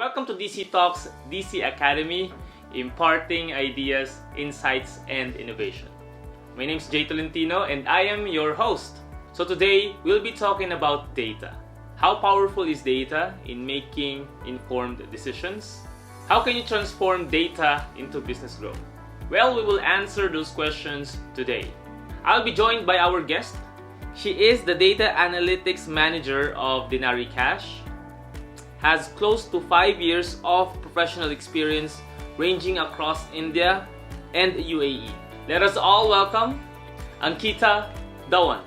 Welcome to DC Talks, DC Academy Imparting Ideas, Insights, and Innovation. My name is Jay Tolentino and I am your host. So today we'll be talking about data. How powerful is data in making informed decisions? How can you transform data into business growth? Well, we will answer those questions today. I'll be joined by our guest. She is the Data Analytics Manager of Denarii Cash, has close to 5 years of professional experience ranging across India and UAE. Let us all welcome Ankita Dhawan.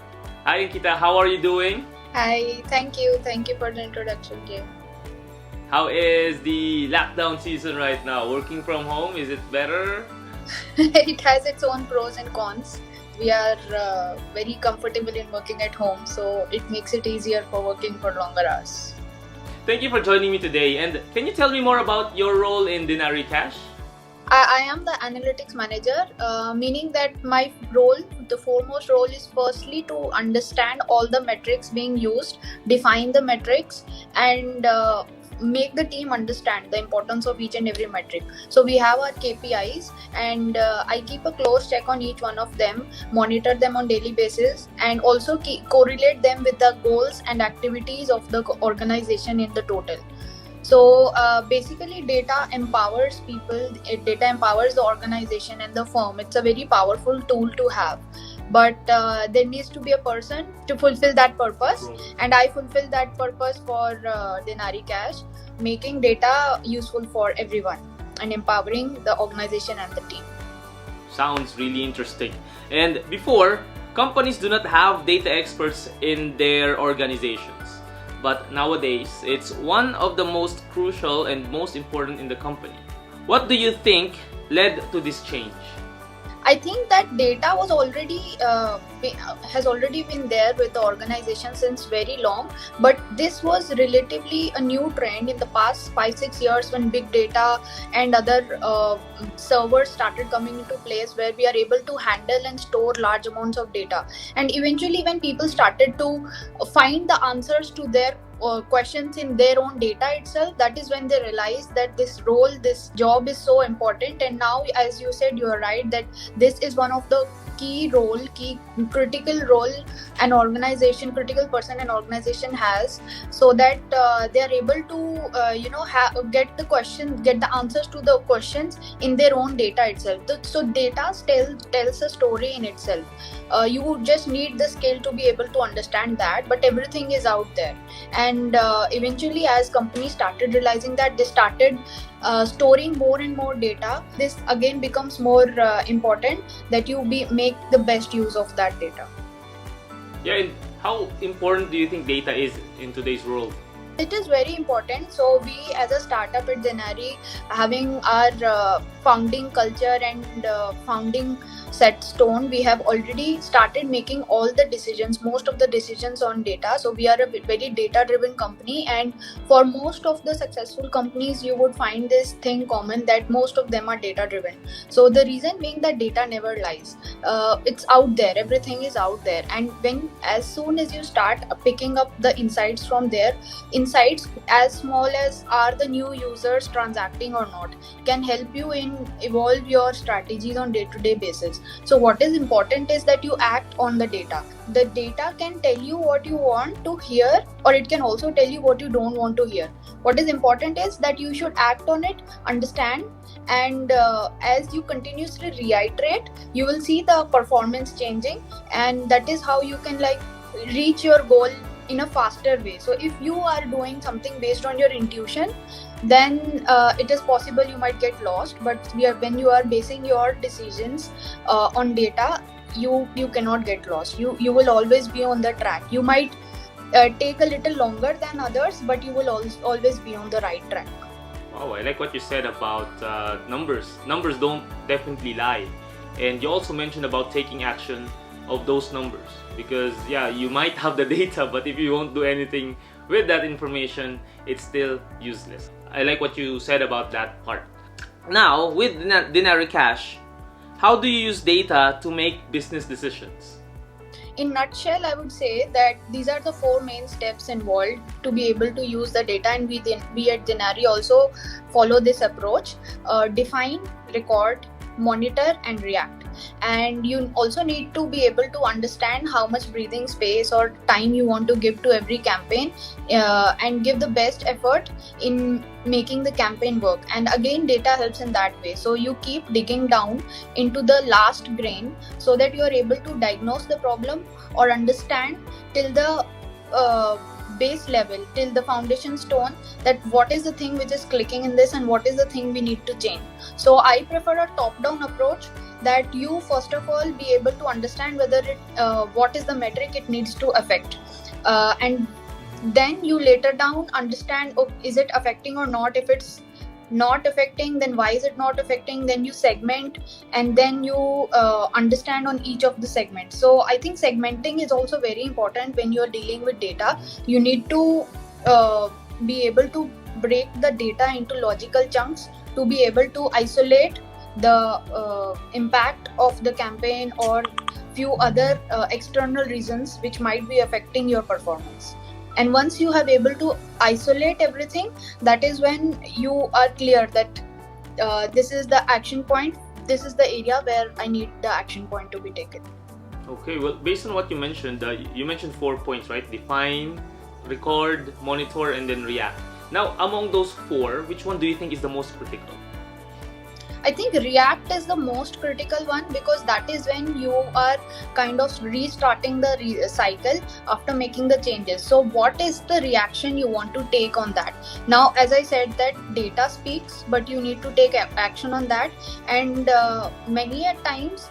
Hi Ankita, how are you doing? Hi, thank you. Thank you for the introduction, Jay. How is the lockdown season right now? Working from home, is it better? It has its own pros and cons. We are very comfortable in working at home, so it makes it easier for working for longer hours. Thank you for joining me today. And can you tell me more about your role in Denarii Cash? I am the Analytics Manager, meaning that my role, the foremost role is firstly to understand all the metrics being used, define the metrics, and make the team understand the importance of each and every metric. So we have our KPIs and I keep a close check on each one of them, monitor them on daily basis, and also correlate them with the goals and activities of the organization in the total. So basically data empowers people, data empowers the organization and the firm. It's a very powerful tool to have. But there needs to be a person to fulfill that purpose, and I fulfill that purpose for Denarii Cash, making data useful for everyone and empowering the organization and the team. Sounds really interesting. And before, companies do not have data experts in their organizations. But nowadays, it's one of the most crucial and most important in the company. What do you think led to this change? I think that data was has already been there with the organization since very long, but this was relatively a new trend in the past 5-6 years when big data and other servers started coming into place, where we are able to handle and store large amounts of data. And eventually when people started to find the answers to their questions in their own data itself, that is when they realized that this job is so important. And now, as you said, you are right that this is one of the critical role critical person an organization has, so that they are able to get the answers to the questions in their own data itself. So data tells a story in itself. You just need the skill to be able to understand that, but everything is out there. And eventually, as companies started realizing that, they started storing more and more data. This again becomes more important, that you make the best use of that data. Yeah, and how important do you think data is in today's world? It is very important. So we, as a startup at Denarii, having our founding culture and founding set stone, we have already started making all the decisions, most of the decisions on data. So we are a very data-driven company, and for most of the successful companies, you would find this thing common, that most of them are data-driven. So the reason being that data never lies. It's out there. Everything is out there, and as soon as you start picking up the insights from there, insights as small as are the new users transacting or not, can help you in evolve your strategies on day-to-day basis. So what is important is that you act on the data. The data can tell you what you want to hear, or it can also tell you what you don't want to hear. What is important is that you should act on it, understand, and as you continuously reiterate, you will see the performance changing, and that is how you can reach your goal in a faster way. So if you are doing something based on your intuition, then it is possible you might get lost. But when you are basing your decisions on data, you cannot get lost. You will always be on the track. You might take a little longer than others, but you will always be on the right track. Wow, I like what you said about numbers. Numbers don't definitely lie. And you also mentioned about taking action of those numbers, because you might have the data, but if you won't do anything with that information, it's still useless. I like what you said about that part. Now, with Denarii Cash, how do you use data to make business decisions? in nutshell, I would say that these are the 4 main steps involved to be able to use the data, and we at Denarii also follow this approach. Define, record, monitor, and react. And you also need to be able to understand how much breathing space or time you want to give to every campaign, and give the best effort in making the campaign work. And again, data helps in that way, so you keep digging down into the last grain so that you are able to diagnose the problem or understand till the base level, till the foundation stone, that what is the thing which is clicking in this and what is the thing we need to change. So I prefer a top down approach, that you first of all be able to understand whether what is the metric it needs to affect, and then you later down understand, oh, is it affecting or not. If it's not affecting, then why is it not affecting, then you segment, and then you understand on each of the segments. So I think segmenting is also very important when you're dealing with data. You need to be able to break the data into logical chunks to be able to isolate the impact of the campaign or few other external reasons which might be affecting your performance. And once you have able to isolate everything, that is when you are clear that this is the action point, this is the area where I need the action point to be taken. Okay, well, based on what you mentioned 4 points, right? Define, record, monitor, and then react. Now, among those 4, which one do you think is the most critical? I think react is the most critical one, because that is when you are kind of restarting the cycle after making the changes. So what is the reaction you want to take on that? Now, as I said, that data speaks, but you need to take action on that. And many a times,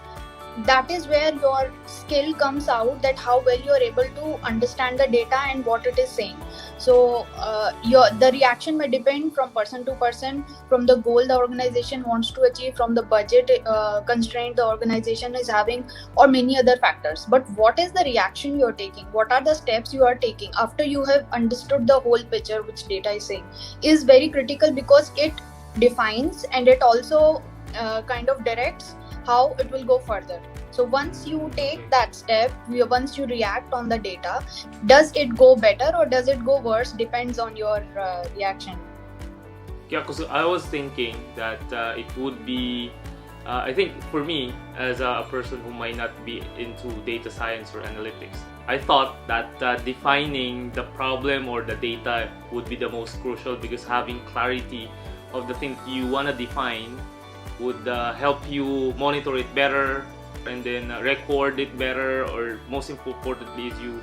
that is where your skill comes out, that how well you are able to understand the data and what it is saying. So the reaction may depend from person to person, from the goal the organization wants to achieve, from the budget constraint the organization is having, or many other factors. But what is the reaction you are taking? What are the steps you are taking after you have understood the whole picture which data is saying is very critical, because it defines and it also kind of directs how it will go further. So once you take that step, once you react on the data, does it go better or does it go worse, depends on your reaction. Yeah, because I was thinking that it would be, I think for me, as a person who might not be into data science or analytics, I thought that defining the problem or the data would be the most crucial, because having clarity of the thing you want to define would help you monitor it better and then record it better, or most importantly is you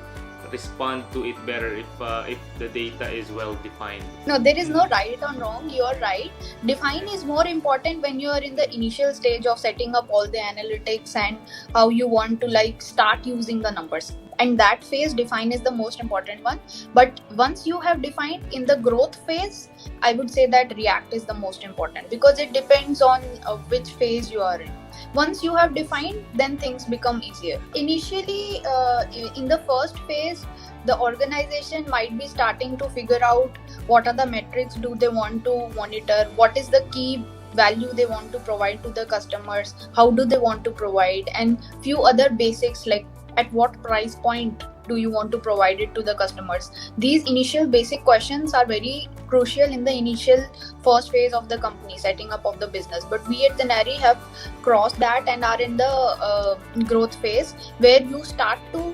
respond to it better if the data is well defined. No, there is no right or wrong. You are right. Define is more important when you are in the initial stage of setting up all the analytics and how you want to start using the numbers. And that phase, define is the most important one. But once you have defined, in the growth phase, I would say that react is the most important, because it depends on which phase you are in. Once you have defined, then things become easier. Initially, in the first phase, the organization might be starting to figure out what are the metrics do they want to monitor, what is the key value they want to provide to the customers, how do they want to provide, and few other basics like at what price point do you want to provide it to the customers. These initial basic questions are very crucial in the initial first phase of the company setting up of the business. But we at Denarii have crossed that and are in the growth phase, where you start to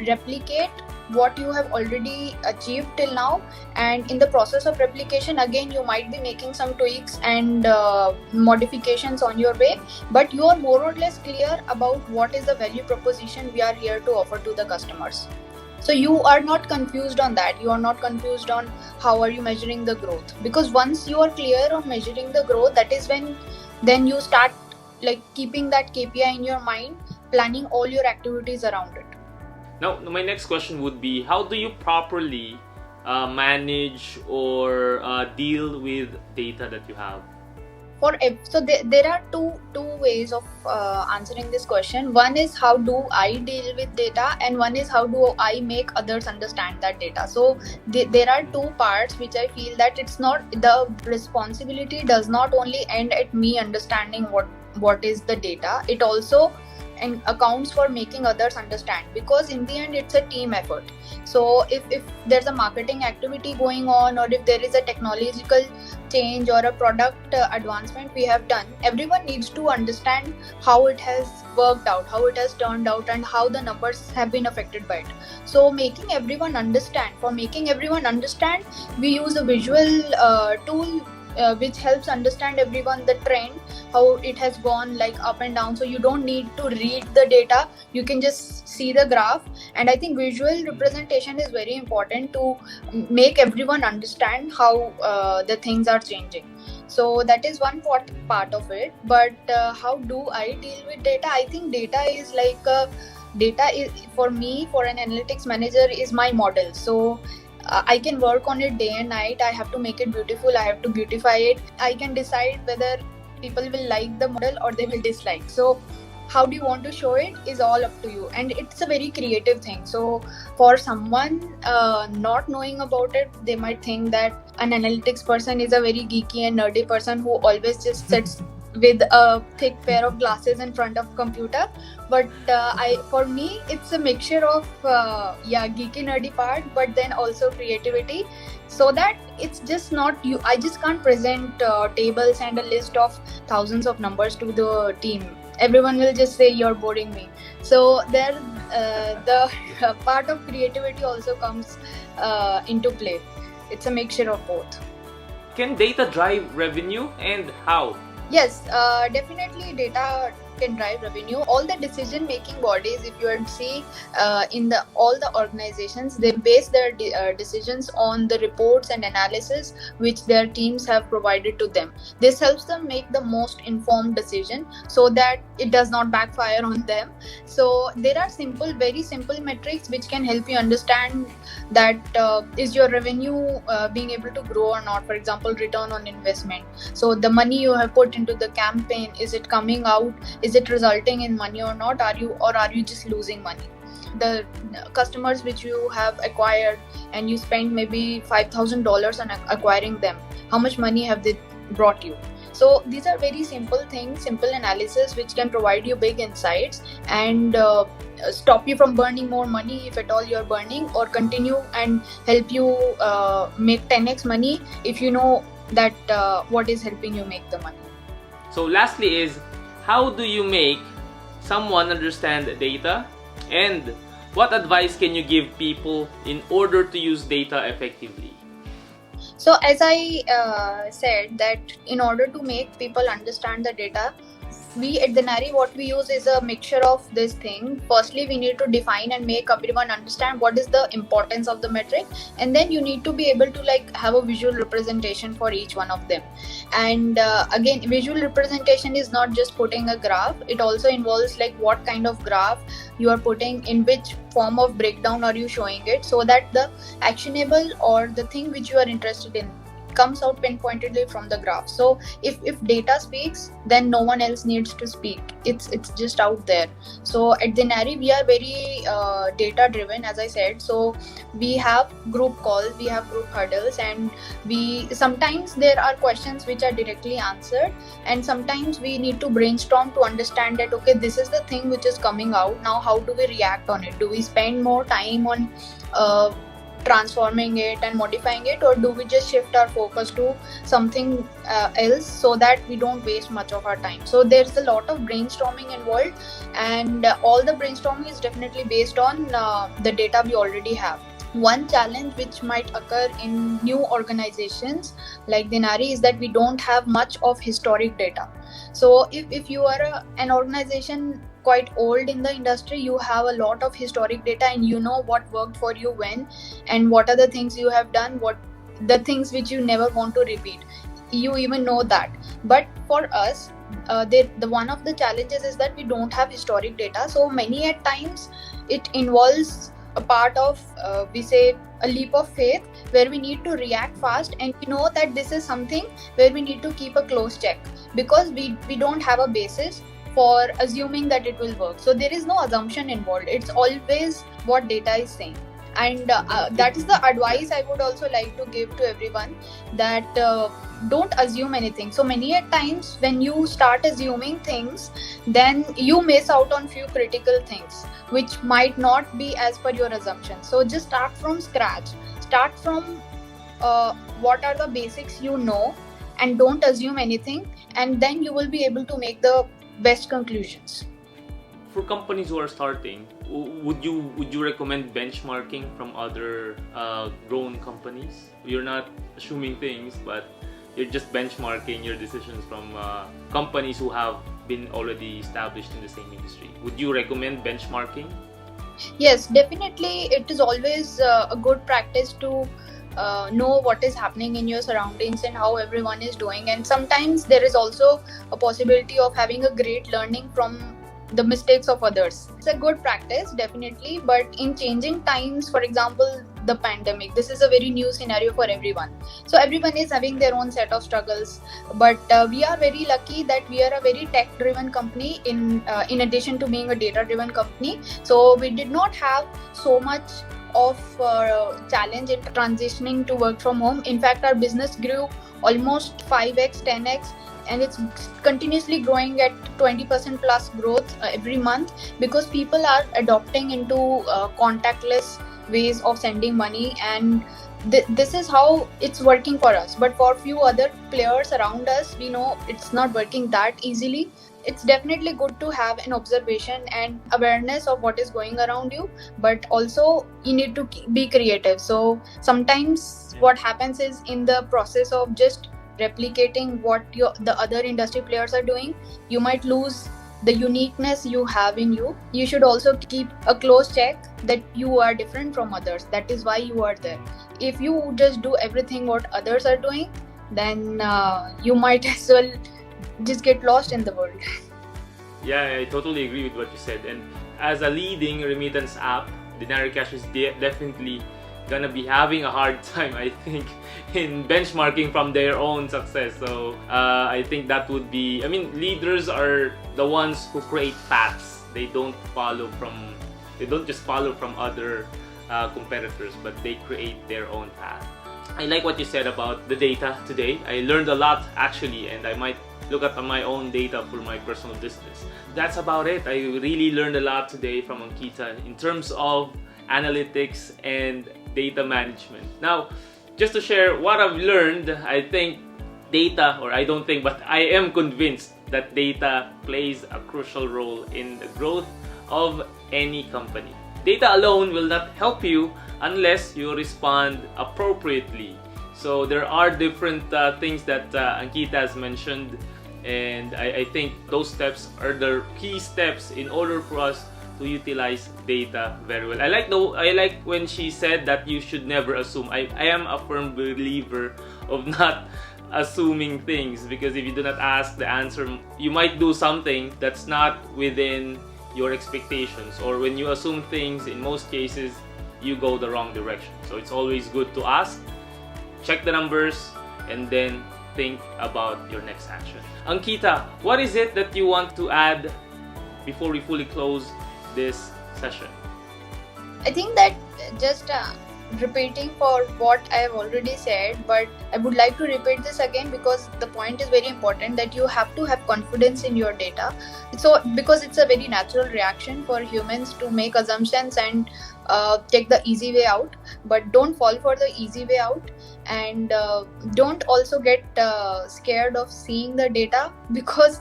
replicate what you have already achieved till now, and in the process of replication, again you might be making some tweaks and modifications on your way, but you are more or less clear about what is the value proposition we are here to offer to the customers. So you are not confused on that. You are not confused on how are you measuring the growth, because once you are clear on measuring the growth, that is when then you start keeping that KPI in your mind, planning all your activities around it. Now, my next question would be, how do you properly manage or deal with data that you have? There are two ways of answering this question. One is how do I deal with data, and one is how do I make others understand that data. So there are two parts which I feel that it's not, the responsibility does not only end at me understanding what is the data. It also and accounts for making others understand, because in the end it's a team effort. So if there's a marketing activity going on, or if there is a technological change or a product advancement we have done, everyone needs to understand how it has worked out, how it has turned out, and how the numbers have been affected by it. So making everyone understand, we use a visual tool which helps understand everyone the trend, how it has gone like up and down. So you don't need to read the data, you can just see the graph. And I think visual representation is very important to make everyone understand how the things are changing. So that is one part of it. But how do I deal with data? I think data is for me, for an analytics manager, is my model. So I can work on it day and night. I have to make it beautiful, I have to beautify it. I can decide whether people will like the model or they will dislike. So how do you want to show it is all up to you, and it's a very creative thing. So for someone not knowing about it, they might think that an analytics person is a very geeky and nerdy person who always just sits with a thick pair of glasses in front of computer. But for me, it's a mixture of geeky nerdy part, but then also creativity, so that it's just not you. I just can't present tables and a list of thousands of numbers to the team. Everyone will just say you're boring me. So there the part of creativity also comes into play. It's a mixture of both. Can data drive revenue, and how? Yes, definitely data can drive revenue. All the decision-making bodies, if you would see in all the organizations, they base their decisions on the reports and analysis which their teams have provided to them. This helps them make the most informed decision so that it does not backfire on them. So there are very simple metrics which can help you understand that is your revenue being able to grow or not. For example, return on investment. So the money you have put into the campaign, is it coming out? Is it resulting in money or not? Are you just losing money? The customers which you have acquired and you spend maybe $5,000 on acquiring them, how much money have they brought you? So these are very simple things, simple analysis which can provide you big insights and stop you from burning more money if at all you're burning, or continue and help you make 10x money if you know that what is helping you make the money. So lastly is, how do you make someone understand data, and what advice can you give people in order to use data effectively? So as I said, that in order to make people understand the data, we at Denarii, what we use is a mixture of this thing. Firstly, we need to define and make everyone understand what is the importance of the metric, and then you need to be able to have a visual representation for each one of them. And again, visual representation is not just putting a graph, it also involves what kind of graph you are putting, in which form of breakdown are you showing it, so that the actionable or the thing which you are interested in comes out pinpointedly from the graph. So if data speaks, then no one else needs to speak. It's just out there. So at Denarii, we are very data driven, as I said. So we have group calls, we have group huddles, and sometimes there are questions which are directly answered, and sometimes we need to brainstorm to understand that, okay, this is the thing which is coming out. Now how do we react on it? Do we spend more time on transforming it and modifying it, or do we just shift our focus to something else so that we don't waste much of our time? So there's a lot of brainstorming involved, and all the brainstorming is definitely based on the data we already have. One challenge which might occur in new organizations like Denarii is that we don't have much of historic data. So if you are an organization quite old in the industry, you have a lot of historic data, and you know what worked for you when, and what are the things you have done, what the things which you never want to repeat. You even know that. But for us, the one of the challenges is that we don't have historic data. So many at times it involves a part of we say a leap of faith, where we need to react fast, and we know that this is something where we need to keep a close check, because we don't have a basis for assuming that it will work. So there is no assumption involved. It's always what data is saying. And that is the advice I would also like to give to everyone, that don't assume anything. So many a times when you start assuming things, then you miss out on few critical things which might not be as per your assumption. So just start from scratch, start from what are the basics, and don't assume anything, and then you will be able to make the best conclusions. For companies who are starting, would you recommend benchmarking from other grown companies? You're not assuming things, but you're just benchmarking your decisions from companies who have been already established in the same industry. Would you recommend benchmarking? Yes, definitely. It is always a good practice to know what is happening in your surroundings and how everyone is doing. And sometimes there is also a possibility of having a great learning from the mistakes of others. It's a good practice, definitely. But in changing times, for example, the pandemic, this is a very new scenario for everyone. So everyone is having their own set of struggles. But we are very lucky that we are a very tech-driven company in addition to being a data-driven company. So we did not have so much of challenge in transitioning to work from home. In fact, our business grew almost 5x, 10x, and it's continuously growing at 20% plus growth every month, because people are adopting into contactless ways of sending money, and this is how it's working for us. But for few other players around us, we know it's not working that easily. It's definitely good to have an observation and awareness of what is going around you, but also you need to be creative. So sometimes what happens is, in the process of just replicating what the other industry players are doing, you might lose the uniqueness you have in you. You should also keep a close check that you are different from others. That is why you are there. If you just do everything what others are doing, then you might as well just get lost in the world. Yeah, I totally agree with what you said. And as a leading remittance app, Denarii Cash is definitely gonna be having a hard time, I think, in benchmarking from their own success. So I think that would be, leaders are the ones who create paths. They don't just follow from other competitors, but they create their own path. I like what you said about the data today. I learned a lot actually, and I might look at my own data for my personal business. That's about it. I really learned a lot today from Ankita in terms of analytics and data management. Now, just to share what I've learned, I think data, or I don't think, but I am convinced that data plays a crucial role in the growth of any company. Data alone will not help you unless you respond appropriately. So there are different things that Ankita has mentioned, and I think those steps are the key steps in order for us to utilize data very well. I like when she said that you should never assume. I am a firm believer of not assuming things, because if you do not ask the answer, you might do something that's not within your expectations, or when you assume things, in most cases you go the wrong direction. So it's always good to ask, check the numbers, and then think about your next action. Ankita, what is it that you want to add before we fully close this session? I think that just repeating for what I have already said, but I would like to repeat this again because the point is very important, that you have to have confidence in your data. So because it's a very natural reaction for humans to make assumptions and take the easy way out, but don't fall for the easy way out, and don't also get scared of seeing the data, because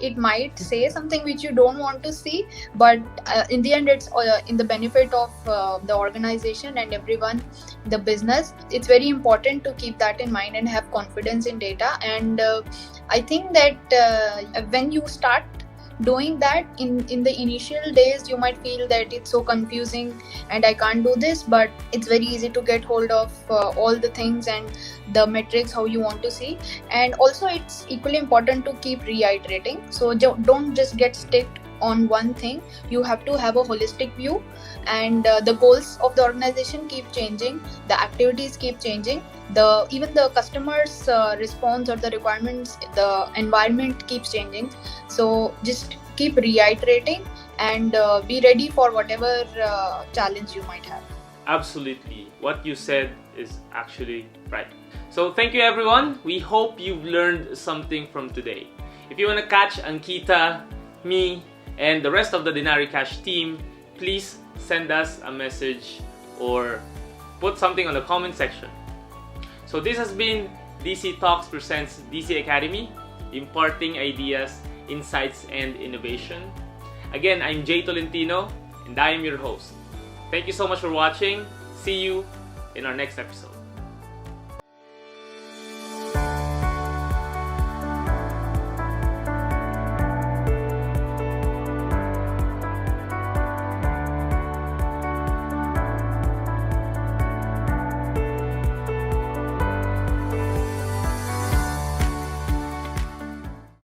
it might say something which you don't want to see, but in the end it's in the benefit of the organization and everyone, the business. It's very important to keep that in mind and have confidence in data. And I think that when you start doing that in the initial days, you might feel that it's so confusing and I can't do this, but it's very easy to get hold of all the things and the metrics how you want to see. And also it's equally important to keep reiterating, so don't just get stuck on one thing. You have to have a holistic view, and the goals of the organization keep changing, the activities keep changing, even the customers response or the requirements, the environment keeps changing. So just keep reiterating and be ready for whatever challenge you might have. Absolutely. What you said is actually right. So thank you everyone. We hope you've learned something from today. If you want to catch Ankita, me, and the rest of the Denarii Cash team, please send us a message or put something on the comment section. So this has been DC Talks presents DC Academy, imparting ideas, insights, and innovation. Again, I'm Jay Tolentino, and I am your host. Thank you so much for watching. See you in our next episode.